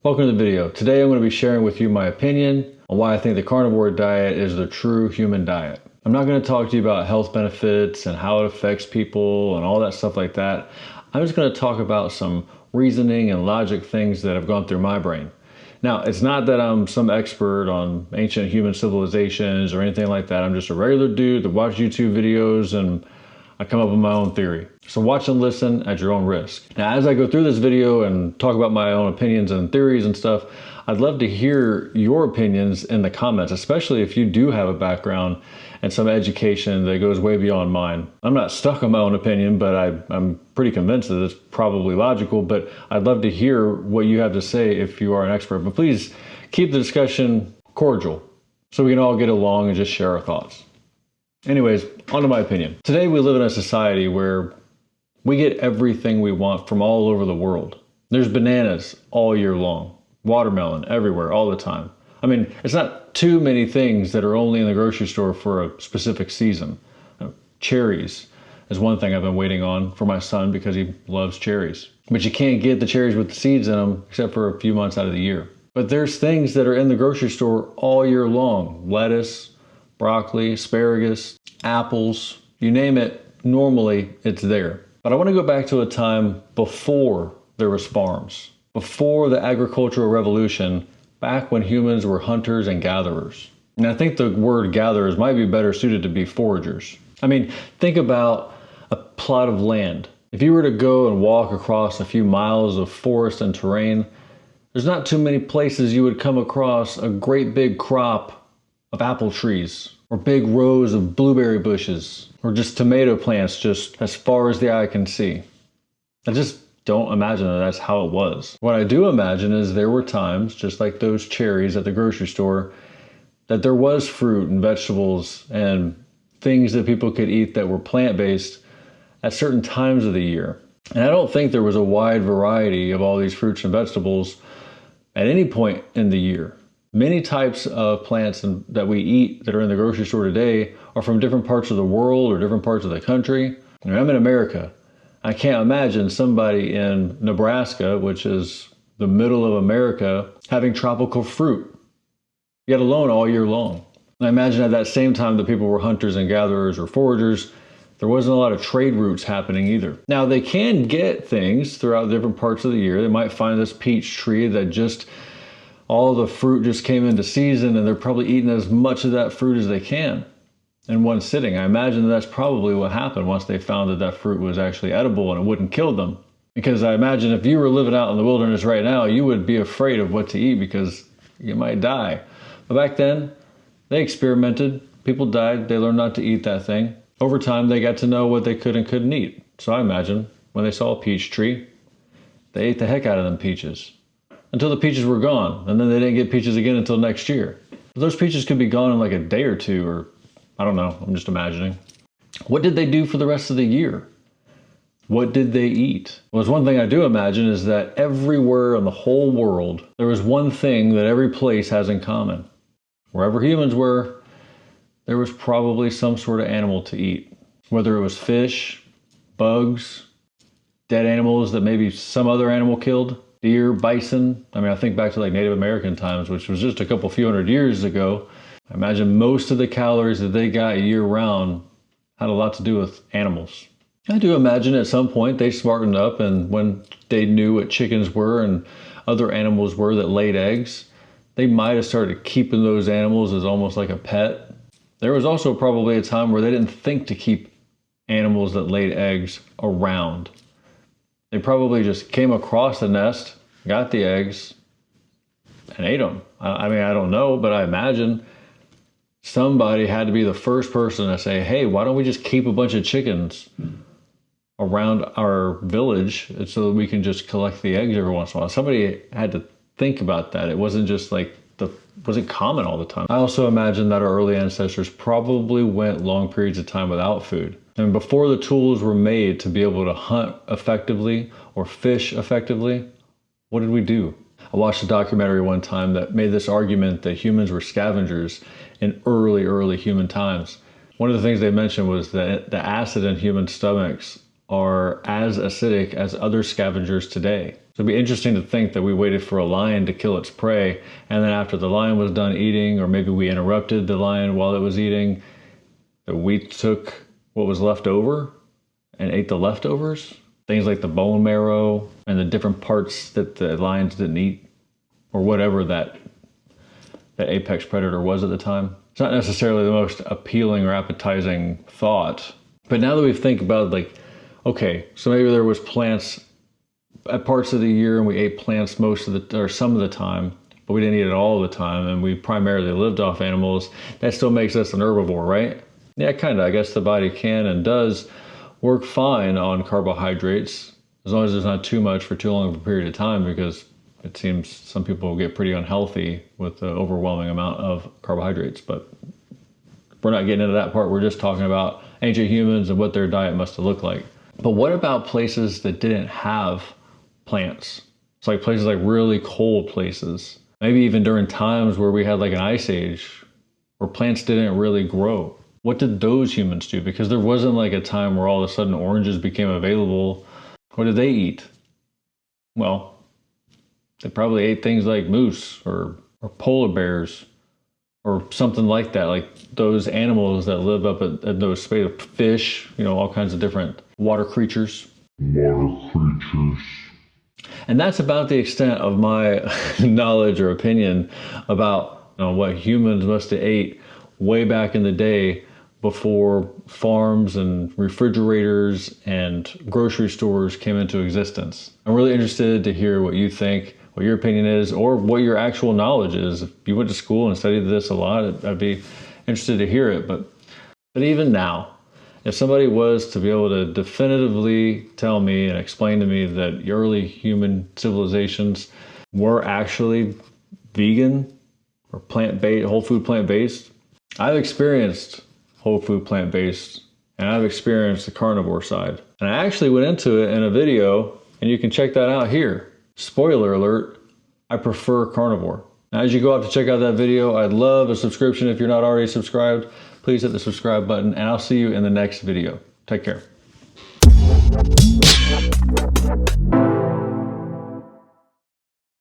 Welcome to the video. Today I'm going to be sharing with you my opinion on why I think the carnivore diet is the true human diet. I'm not going to talk to you about health benefits and how it affects people and all that stuff like that. I'm just going to talk about some reasoning and logic things that have gone through my brain. Now, it's not that I'm some expert on ancient human civilizations or anything like that. I'm just a regular dude that watches YouTube videos and I come up with my own theory. So watch and listen at your own risk. Now, as I go through this video and talk about my own opinions and theories and stuff, I'd love to hear your opinions in the comments, especially if you do have a background and some education that goes way beyond mine. I'm not stuck on my own opinion, but I'm pretty convinced that it's probably logical, but I'd love to hear what you have to say if you are an expert. But please keep the discussion cordial so we can all get along and just share our thoughts. Anyways, on to my opinion. Today we live in a society where we get everything we want from all over the world. There's bananas all year long, watermelon everywhere all the time. I mean, it's not too many things that are only in the grocery store for a specific season. Cherries is one thing I've been waiting on for my son because he loves cherries. But you can't get the cherries with the seeds in them except for a few months out of the year. But there's things that are in the grocery store all year long. Lettuce, broccoli, asparagus, apples, you name it, normally it's there. But I want to go back to a time before there was farms, before the agricultural revolution, back when humans were hunters and gatherers. And I think the word gatherers might be better suited to be foragers. I mean, think about a plot of land. If you were to go and walk across a few miles of forest and terrain, there's not too many places you would come across a great big crop of apple trees, or big rows of blueberry bushes, or just tomato plants just as far as the eye can see. I just don't imagine that that's how it was. What I do imagine is there were times, just like those cherries at the grocery store, that there was fruit and vegetables and things that people could eat that were plant-based at certain times of the year. And I don't think there was a wide variety of all these fruits and vegetables at any point in the year. Many types of plants that we eat that are in the grocery store today are from different parts of the world or different parts of the country. And I'm in America. I can't imagine somebody in Nebraska, which is the middle of America, having tropical fruit, yet alone all year long. And I imagine at that same time that people were hunters and gatherers or foragers, there wasn't a lot of trade routes happening either. Now they can get things throughout different parts of the year. They might find this peach tree that just all the fruit just came into season and they're probably eating as much of that fruit as they can in one sitting. I imagine that's probably what happened once they found that that fruit was actually edible and it wouldn't kill them. Because I imagine if you were living out in the wilderness right now, you would be afraid of what to eat because you might die. But back then, they experimented. People died. They learned not to eat that thing. Over time, they got to know what they could and couldn't eat. So I imagine when they saw a peach tree, they ate the heck out of them peaches until the peaches were gone, and then they didn't get peaches again until next year. But those peaches could be gone in like a day or two, or I don't know, I'm just imagining. What did they do for the rest of the year? What did they eat? Well, there's one thing I do imagine is that everywhere in the whole world, there was one thing that every place has in common. Wherever humans were, there was probably some sort of animal to eat. Whether it was fish, bugs, dead animals that maybe some other animal killed, deer, bison. I mean, I think back to like Native American times, which was just a few hundred years ago. I imagine most of the calories that they got year round had a lot to do with animals. I do imagine at some point they smartened up, and when they knew what chickens were and other animals were that laid eggs, they might have started keeping those animals as almost like a pet. There was also probably a time where they didn't think to keep animals that laid eggs around. They probably just came across the nest, got the eggs, and ate them. I mean, I don't know, but I imagine somebody had to be the first person to say, hey, why don't we just keep a bunch of chickens around our village so that we can just collect the eggs every once in a while. Somebody had to think about that. It wasn't just like, wasn't common all the time. I also imagine that our early ancestors probably went long periods of time without food. And before the tools were made to be able to hunt effectively or fish effectively, what did we do? I watched a documentary one time that made this argument that humans were scavengers in early human times. One of the things they mentioned was that the acid in human stomachs are as acidic as other scavengers today. It'd be interesting to think that we waited for a lion to kill its prey, and then after the lion was done eating, or maybe we interrupted the lion while it was eating, that we took what was left over and ate the leftovers. Things like the bone marrow and the different parts that the lions didn't eat, or whatever that apex predator was at the time. It's not necessarily the most appealing or appetizing thought. But now that we think about it, like, okay, so maybe there was plants at parts of the year and we ate plants most of the, or some of the time, but we didn't eat it all the time, and we primarily lived off animals. That still makes us an herbivore, right? Yeah, kind of. I guess the body can and does work fine on carbohydrates, as long as there's not too much for too long of a period of time, because it seems some people get pretty unhealthy with the overwhelming amount of carbohydrates. But we're not getting into that part. We're just talking about ancient humans and what their diet must have looked like. But what about places that didn't have plants? It's like places like really cold places. Maybe even during times where we had like an ice age, where plants didn't really grow. What did those humans do? Because there wasn't like a time where all of a sudden oranges became available. What did they eat? Well, they probably ate things like moose or polar bears or something like that, like those animals that live up at those space, fish, you know, all kinds of different water creatures. And that's about the extent of my knowledge or opinion about, you know, what humans must have ate way back in the day, before farms and refrigerators and grocery stores came into existence. I'm really interested to hear what you think, what your opinion is, or what your actual knowledge is. If you went to school and studied this a lot, I'd be interested to hear it. But even now, if somebody was to be able to definitively tell me and explain to me that early human civilizations were actually vegan or plant-based, whole food plant-based, I've experienced whole food plant-based, and I've experienced the carnivore side. And I actually went into it in a video, and you can check that out here. Spoiler alert, I prefer carnivore. Now, as you go out to check out that video, I'd love a subscription. If you're not already subscribed, please hit the subscribe button, and I'll see you in the next video. Take care.